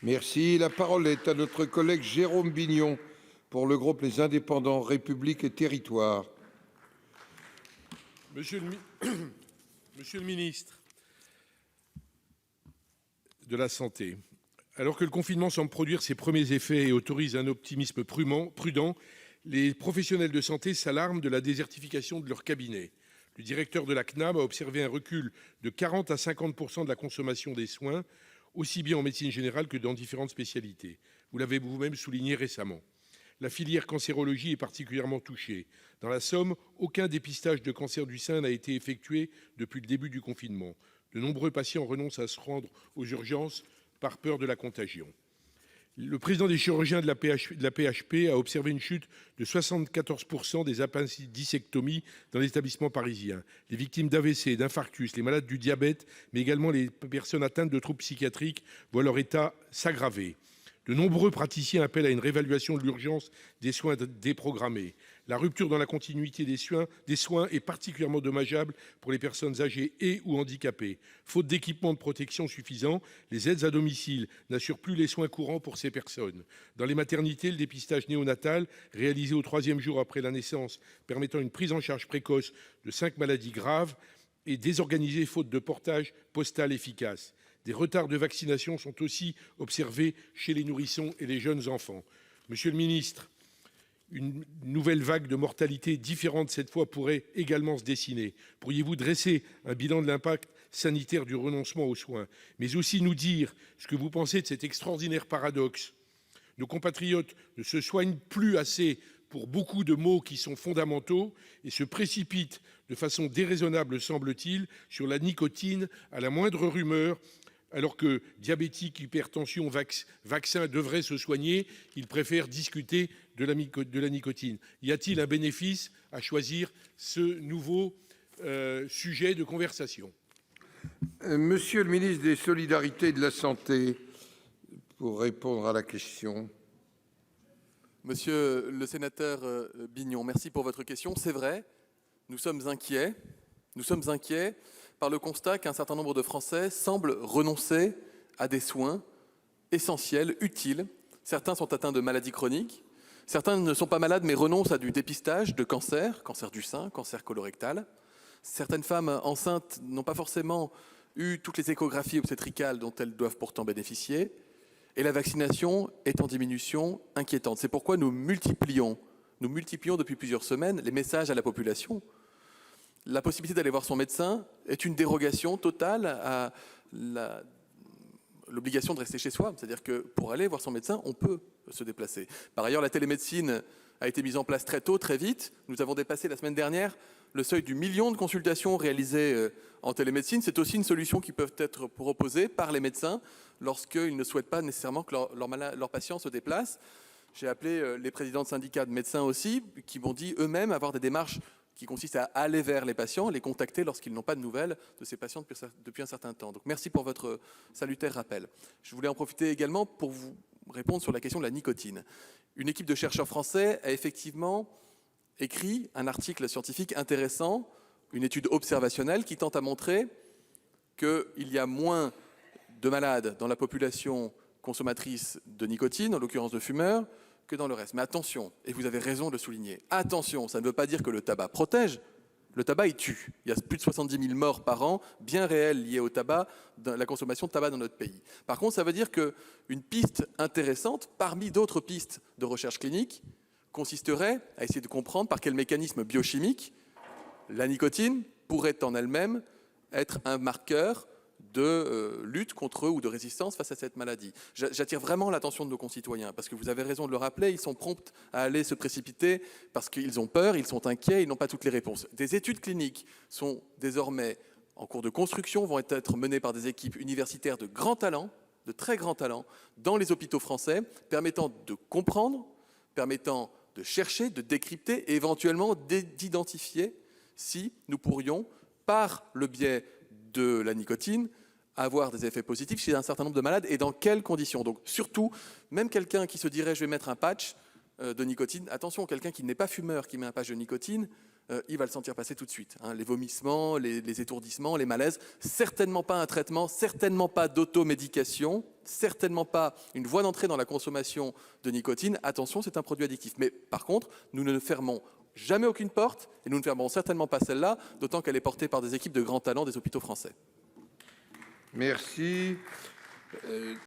Merci. La parole est à notre collègue Jérôme Bignon pour le groupe Les Indépendants, République et Territoires. Monsieur le ministre de la Santé, alors que le confinement semble produire ses premiers effets et autorise un optimisme prudent, les professionnels de santé s'alarment de la désertification de leur cabinet. Le directeur de la CNAM a observé un recul de 40 à 50% de la consommation des soins, aussi bien en médecine générale que dans différentes spécialités. Vous l'avez vous-même souligné récemment. La filière cancérologie est particulièrement touchée. Dans la Somme, aucun dépistage de cancer du sein n'a été effectué depuis le début du confinement. De nombreux patients renoncent à se rendre aux urgences par peur de la contagion. Le président des chirurgiens de la PHP a observé une chute de 74% des appendicectomies dans l'établissement parisien. Les victimes d'AVC, d'infarctus, les malades du diabète, mais également les personnes atteintes de troubles psychiatriques voient leur état s'aggraver. De nombreux praticiens appellent à une réévaluation de l'urgence des soins déprogrammés. La rupture dans la continuité des soins est particulièrement dommageable pour les personnes âgées et ou handicapées. Faute d'équipements de protection suffisants, les aides à domicile n'assurent plus les soins courants pour ces personnes. Dans les maternités, le dépistage néonatal, réalisé au 3e jour après la naissance, permettant une prise en charge précoce de 5 maladies graves, est désorganisé faute de portage postal efficace. Des retards de vaccination sont aussi observés chez les nourrissons et les jeunes enfants. Monsieur le ministre, une nouvelle vague de mortalité différente cette fois pourrait également se dessiner. Pourriez-vous dresser un bilan de l'impact sanitaire du renoncement aux soins, mais aussi nous dire ce que vous pensez de cet extraordinaire paradoxe? Nos compatriotes ne se soignent plus assez pour beaucoup de maux qui sont fondamentaux et se précipitent de façon déraisonnable, semble-t-il, sur la nicotine à la moindre rumeur. Alors que diabétiques, hypertension, vaccins devraient se soigner, ils préfèrent discuter de la nicotine. Y a-t-il un bénéfice à choisir ce nouveau sujet de conversation? Monsieur le ministre des Solidarités et de la Santé, pour répondre à la question. Monsieur le sénateur Bignon, merci pour votre question. C'est vrai, nous sommes inquiets. Nous sommes inquiets par le constat qu'un certain nombre de Français semblent renoncer à des soins essentiels, utiles. Certains sont atteints de maladies chroniques. Certains ne sont pas malades mais renoncent à du dépistage de cancer, cancer du sein, cancer colorectal. Certaines femmes enceintes n'ont pas forcément eu toutes les échographies obstétricales dont elles doivent pourtant bénéficier. Et la vaccination est en diminution inquiétante. C'est pourquoi nous multiplions depuis plusieurs semaines les messages à la population. La possibilité d'aller voir son médecin est une dérogation totale à l'obligation de rester chez soi. C'est-à-dire que pour aller voir son médecin, on peut se déplacer. Par ailleurs, la télémédecine a été mise en place très tôt, très vite. Nous avons dépassé la semaine dernière le seuil du 1 million de consultations réalisées en télémédecine. C'est aussi une solution qui peut être proposée par les médecins lorsqu'ils ne souhaitent pas nécessairement que leurs patients se déplacent. J'ai appelé les présidents de syndicats de médecins aussi, qui m'ont dit eux-mêmes avoir des démarches qui consiste à aller vers les patients, les contacter lorsqu'ils n'ont pas de nouvelles de ces patients depuis un certain temps. Donc merci pour votre salutaire rappel. Je voulais en profiter également pour vous répondre sur la question de la nicotine. Une équipe de chercheurs français a effectivement écrit un article scientifique intéressant, une étude observationnelle qui tente à montrer qu'il y a moins de malades dans la population consommatrice de nicotine, en l'occurrence de fumeurs, que dans le reste. Mais attention, et vous avez raison de le souligner, attention, ça ne veut pas dire que le tabac protège, le tabac il tue. Il y a plus de 70 000 morts par an, bien réelles, liées au tabac, la consommation de tabac dans notre pays. Par contre, ça veut dire qu'une piste intéressante, parmi d'autres pistes de recherche clinique, consisterait à essayer de comprendre par quel mécanisme biochimique la nicotine pourrait en elle-même être un marqueur de lutte contre ou de résistance face à cette maladie. J'attire vraiment l'attention de nos concitoyens, parce que vous avez raison de le rappeler, ils sont prompts à aller se précipiter parce qu'ils ont peur, ils sont inquiets, ils n'ont pas toutes les réponses. Des études cliniques sont désormais en cours de construction, vont être menées par des équipes universitaires de grand talent, de très grand talent, dans les hôpitaux français, permettant de comprendre, permettant de chercher, de décrypter et éventuellement d'identifier si nous pourrions, par le biais de la nicotine, avoir des effets positifs chez un certain nombre de malades et dans quelles conditions. Donc surtout, même quelqu'un qui se dirait je vais mettre un patch de nicotine, attention, quelqu'un qui n'est pas fumeur, qui met un patch de nicotine, il va le sentir passer tout de suite. Les vomissements, les étourdissements, les malaises, certainement pas un traitement, certainement pas d'automédication, certainement pas une voie d'entrée dans la consommation de nicotine. Attention, c'est un produit addictif. Mais par contre, nous ne fermons jamais aucune porte, et nous ne fermerons certainement pas celle-là, d'autant qu'elle est portée par des équipes de grands talents des hôpitaux français. Merci.